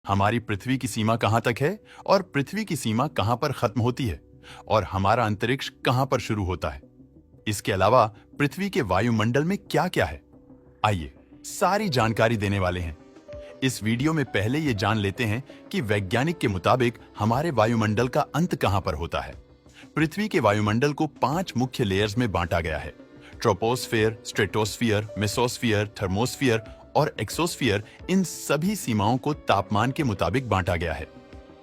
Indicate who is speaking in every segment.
Speaker 1: हमारी पृथ्वी की सीमा कहां तक है और पृथ्वी की सीमा कहां पर खत्म होती है और हमारा अंतरिक्ष कहां पर शुरू होता है। इसके अलावा पृथ्वी के वायुमंडल में क्या क्या है, आइए सारी जानकारी देने वाले हैं। इस वीडियो में पहले ये जान लेते हैं कि वैज्ञानिक के मुताबिक हमारे वायुमंडल का अंत कहां पर होता है। पृथ्वी के वायुमंडल को 5 मुख्य लेयर्स में बांटा गया है। ट्रोपोस्फियर, स्ट्रेटोस्फियर, मेसोस्फियर, थर्मोस्फियर और एक्सोस्फियर, इन सभी सीमाओं को तापमान के मुताबिक बांटा गया है।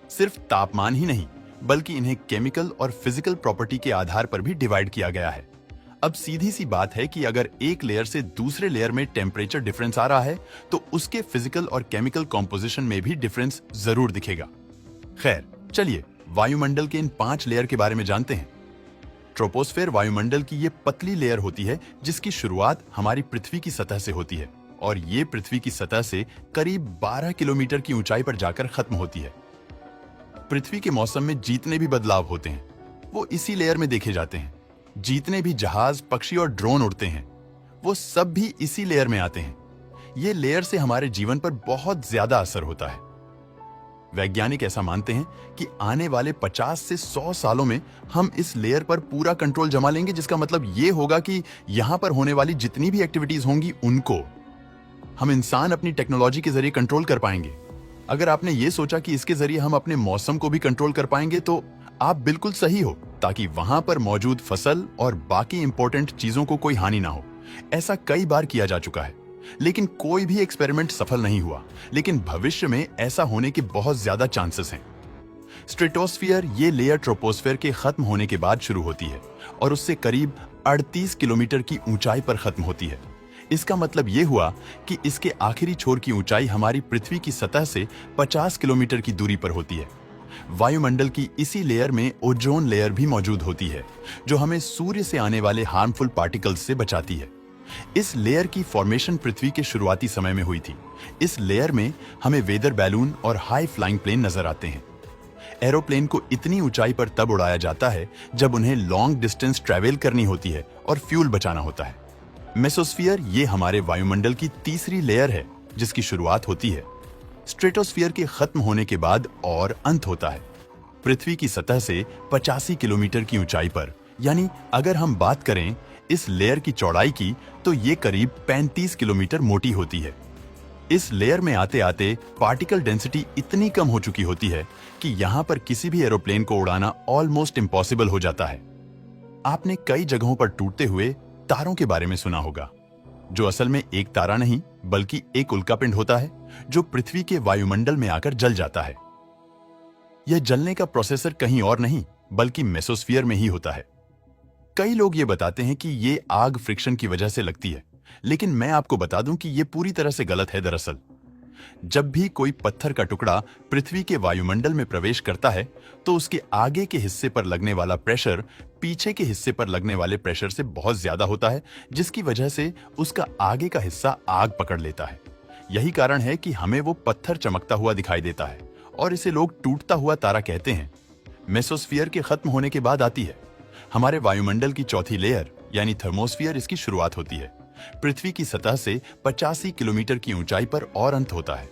Speaker 1: सिर्फ तापमान ही नहीं, बल्कि इन्हें केमिकल और फिजिकल प्रॉपर्टी के आधार पर भी डिवाइड किया गया है। अब सीधी सी बात है कि अगर एक लेयर से दूसरे लेयर में टेम्परेचर डिफरेंस आ रहा है तो उसके फिजिकल और केमिकल कॉम्पोजिशन में भी डिफरेंस जरूर दिखेगा। खैर, चलिए वायुमंडल के इन 5 लेयर के बारे में जानते हैं। ट्रोपोस्फियर वायुमंडल की ये पतली लेयर होती है जिसकी शुरुआत हमारी पृथ्वी की सतह से होती है और ये पृथ्वी की सतह से करीब 12 किलोमीटर की ऊंचाई पर जाकर खत्म होती है। पृथ्वी के मौसम में जितने भी बदलाव होते हैं वो इसी लेयर में देखे जाते हैं। जितने भी जहाज, पक्षी और ड्रोन उड़ते हैं वो सब भी इसी लेयर में आते हैं। ये लेयर से हमारे जीवन पर बहुत ज्यादा असर होता है। वैज्ञानिक ऐसा मानते हैं कि आने वाले 50 से 100 सालों में हम इस लेयर पर पूरा कंट्रोल जमा लेंगे, जिसका मतलब ये होगा कि यहां पर होने वाली जितनी भी एक्टिविटीज होंगी उनको हम इंसान अपनी टेक्नोलॉजी के जरिए कंट्रोल कर पाएंगे। अगर आपने ये सोचा कि इसके जरिए हम अपने मौसम को भी कंट्रोल कर पाएंगे तो आप बिल्कुल सही हो, ताकि वहां पर मौजूद फसल और बाकी इंपॉर्टेंट चीजों को कोई हानि ना हो। ऐसा कई बार किया जा चुका है, लेकिन कोई भी एक्सपेरिमेंट सफल नहीं हुआ। लेकिन भविष्य में ऐसा होने के बहुत ज्यादा चांसेस हैं। स्ट्रेटोस्फियर, ये लेयर ट्रोपोस्फियर के खत्म होने के बाद शुरू होती है और उससे करीब 38 किलोमीटर की ऊंचाई पर खत्म होती है। इसका मतलब ये हुआ कि इसके आखिरी छोर की ऊंचाई हमारी पृथ्वी की सतह से 50 किलोमीटर की दूरी पर होती है। वायुमंडल की इसी लेयर में ओजोन लेयर भी मौजूद होती है, जो हमें सूर्य से आने वाले हार्मफुल पार्टिकल्स से बचाती है। इस लेयर की फॉर्मेशन पृथ्वी के शुरुआती समय में हुई थी। इस लेयर में हमें वेदर बैलून और हाई फ्लाइंग प्लेन नजर आते हैं। एरोप्लेन को इतनी ऊंचाई पर तब उड़ाया जाता है जब उन्हें लॉन्ग डिस्टेंस ट्रैवल करनी होती है और फ्यूल बचाना होता है। मेसोस्फियर, ये हमारे वायुमंडल की तीसरी लेयर है जिसकी शुरुआत होती है स्ट्रेटोस्फियर के खत्म होने के बाद और अंत होता है पृथ्वी की सतह से 85 किलोमीटर की ऊंचाई पर। यानी अगर हम बात करें इस लेयर की चौड़ाई की तो ये करीब 35 किलोमीटर मोटी होती है। इस लेयर में आते आते पार्टिकल डेंसिटी इतनी कम हो चुकी होती है कि यहां पर किसी भी एरोप्लेन को उड़ाना ऑलमोस्ट इम्पॉसिबल हो जाता है। आपने कई जगहों पर टूटते हुए तारों के बारे में सुना होगा, जो असल में एक तारा नहीं बल्कि एक उल्कापिंड होता है जो पृथ्वी के वायुमंडल में आकर जल जाता है। यह जलने का प्रोसेसर कहीं और नहीं बल्कि मेसोस्फियर में ही होता है। कई लोग ये बताते हैं कि ये आग फ्रिक्शन की वजह से लगती है, लेकिन मैं आपको बता दूं कि ये पूरी तरह से गलत है। दरअसल जब भी कोई पत्थर का टुकड़ा पृथ्वी के वायुमंडल में प्रवेश करता है तो उसके आगे के हिस्से पर लगने वाला प्रेशर पीछे के हिस्से पर लगने वाले प्रेशर से बहुत ज्यादा होता है, जिसकी वजह से उसका आगे का हिस्सा आग पकड़ लेता है। यही कारण है कि हमें वो पत्थर चमकता हुआ दिखाई देता है और इसे लोग टूटता हुआ तारा कहते हैं। मेसोस्फियर के खत्म होने के बाद आती है हमारे वायुमंडल की चौथी लेयर यानी थर्मोस्फियर। इसकी शुरुआत होती है पृथ्वी की सतह से 85 किलोमीटर की ऊंचाई पर और अंत होता है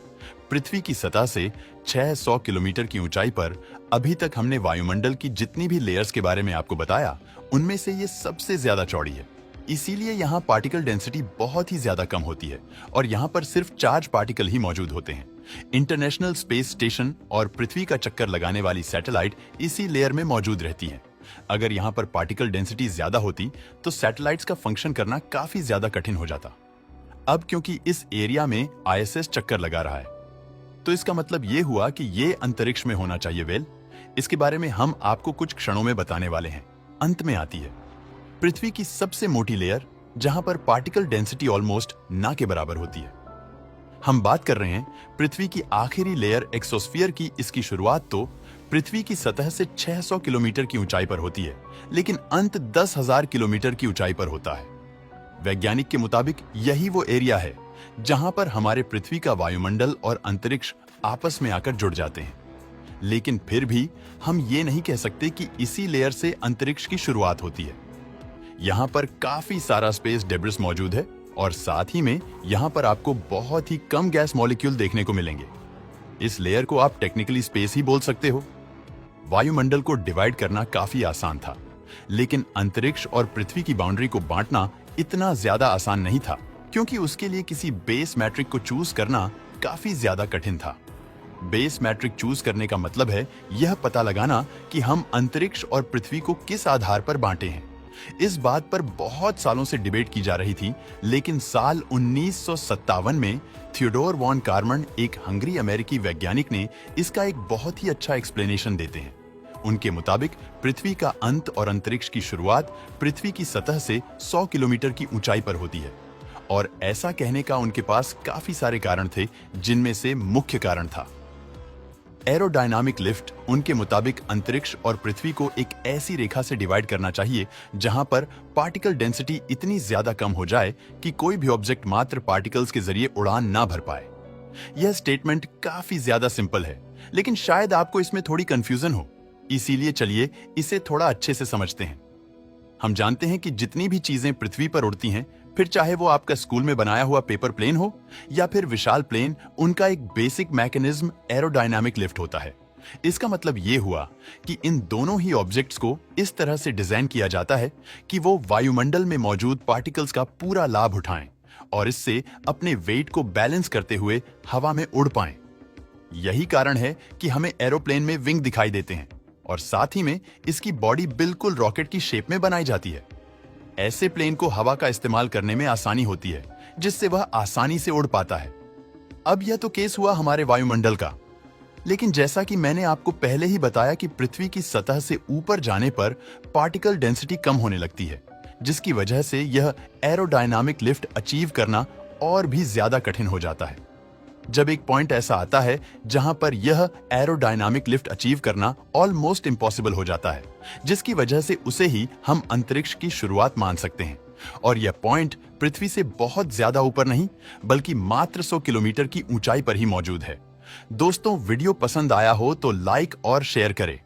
Speaker 1: पृथ्वी की सतह से 600 किलोमीटर की ऊंचाई पर। अभी तक हमने वायुमंडल की जितनी भी लेयर्स के बारे में आपको बताया उनमें से ये सबसे ज्यादा चौड़ी है। इसीलिए यहाँ पार्टिकल डेंसिटी बहुत ही ज्यादा कम होती है और यहाँ पर सिर्फ चार्ज पार्टिकल ही मौजूद होते हैं। इंटरनेशनल स्पेस स्टेशन और पृथ्वी का चक्कर लगाने वाली सैटेलाइट इसी लेयर में मौजूद रहती है। अगर यहाँ पर पार्टिकल डेंसिटी ज्यादा होती तो सैटेलाइट्स का फंक्शन करना काफी ज्यादा कठिन हो जाता। अब क्योंकि इस एरिया में आईएसएस चक्कर लगा रहा है तो इसका मतलब ये हुआ कि ये अंतरिक्ष में होना चाहिए। वेल, इसके बारे में हम आपको कुछ क्षणों में बताने वाले हैं। अंत में आती है पृथ्वी की सबसे मोटी लेयर, जहां पर पार्टिकल डेंसिटी ऑलमोस्ट ना के बराबर होती है। हम बात कर रहे हैं पृथ्वी की आखिरी लेयर एक्सोस्फियर की। इसकी शुरुआत तो पृथ्वी की सतह से 600 किलोमीटर की ऊंचाई पर होती है, लेकिन अंत 10,000 किलोमीटर की ऊंचाई पर होता है। वैज्ञानिक के मुताबिक यही वो एरिया है जहां पर हमारे पृथ्वी का वायुमंडल और अंतरिक्ष आपस में आकर जुड़ जाते हैं। लेकिन फिर भी हम ये नहीं कह सकते कि इसी लेयर से अंतरिक्ष की शुरुआत होती है। यहाँ पर काफी सारा स्पेस डेब्रिस मौजूद है और साथ ही में यहाँ पर आपको बहुत ही कम गैस मॉलिक्यूल देखने को मिलेंगे। इस लेयर को आप टेक्निकली स्पेस ही बोल सकते हो। वायुमंडल को डिवाइड करना काफी आसान था, लेकिन अंतरिक्ष और पृथ्वी की बाउंड्री को बांटना इतना ज्यादा आसान नहीं था, क्योंकि उसके लिए किसी बेस मैट्रिक को चूज करना काफी ज्यादा कठिन था। बेस मैट्रिक चूज करने का मतलब है यह पता लगाना कि हम अंतरिक्ष और पृथ्वी को किस आधार पर बांटे हैं। इस बात पर बहुत सालों से डिबेट की जा रही थी, लेकिन साल 1957 में थियोडोर वॉन कार्मन, एक हंगरी अमेरिकी वैज्ञानिक, ने इसका एक बहुत ही अच्छा एक्सप्लेनेशन देते हैं। उनके मुताबिक पृथ्वी का अंत और अंतरिक्ष की शुरुआत पृथ्वी की सतह से 100 किलोमीटर की ऊंचाई पर होती है। और ऐसा कहने का उनके पास काफी सारे कारण थे, जिनमें से मुख्य कारण था एरोडायनामिक लिफ्ट। उनके मुताबिक अंतरिक्ष और पृथ्वी को एक ऐसी रेखा से डिवाइड करना चाहिए जहां पर पार्टिकल डेंसिटी इतनी ज्यादा कम हो जाए कि कोई भी ऑब्जेक्ट मात्र पार्टिकल्स के जरिए उड़ान ना भर पाए। यह स्टेटमेंट काफी ज्यादा सिंपल है, लेकिन शायद आपको इसमें थोड़ी कंफ्यूजन हो, इसीलिए चलिए इसे थोड़ा अच्छे से समझते हैं। हम जानते हैं कि जितनी भी चीजें पृथ्वी पर उड़ती हैं, फिर चाहे वो आपका स्कूल में बनाया हुआ पेपर प्लेन हो या फिर विशाल प्लेन, उनका एक बेसिक मैकेनिज्म एरोडायनामिक लिफ्ट होता है। इसका मतलब ये हुआ कि इन दोनों ही ऑब्जेक्ट्स को इस तरह से डिजाइन किया जाता है कि वो वायुमंडल में मौजूद पार्टिकल्स का पूरा लाभ उठाएं और इससे अपने वेट को बैलेंस करते हुए हवा में उड़ पाएं। यही कारण है कि हमें एरोप्लेन में विंग दिखाई देते हैं और साथ ही में इसकी बॉडी बिल्कुल रॉकेट की शेप में बनाई जाती है। ऐसे प्लेन को हवा का इस्तेमाल करने में आसानी होती है, जिससे वह आसानी से उड़ पाता है। अब यह तो केस हुआ हमारे वायुमंडल का, लेकिन जैसा कि मैंने आपको पहले ही बताया कि पृथ्वी की सतह से ऊपर जाने पर पार्टिकल डेंसिटी कम होने लगती है, जिसकी वजह से यह एरोडायनामिक लिफ्ट अचीव करना और भी ज्यादा कठिन हो जाता है। जब एक पॉइंट ऐसा आता है जहां पर यह एरोडायनामिक लिफ्ट अचीव करना ऑलमोस्ट इम्पॉसिबल हो जाता है, जिसकी वजह से उसे ही हम अंतरिक्ष की शुरुआत मान सकते हैं। और यह पॉइंट पृथ्वी से बहुत ज्यादा ऊपर नहीं, बल्कि मात्र 100 किलोमीटर की ऊंचाई पर ही मौजूद है। दोस्तों, वीडियो पसंद आया हो तो लाइक और शेयर करें।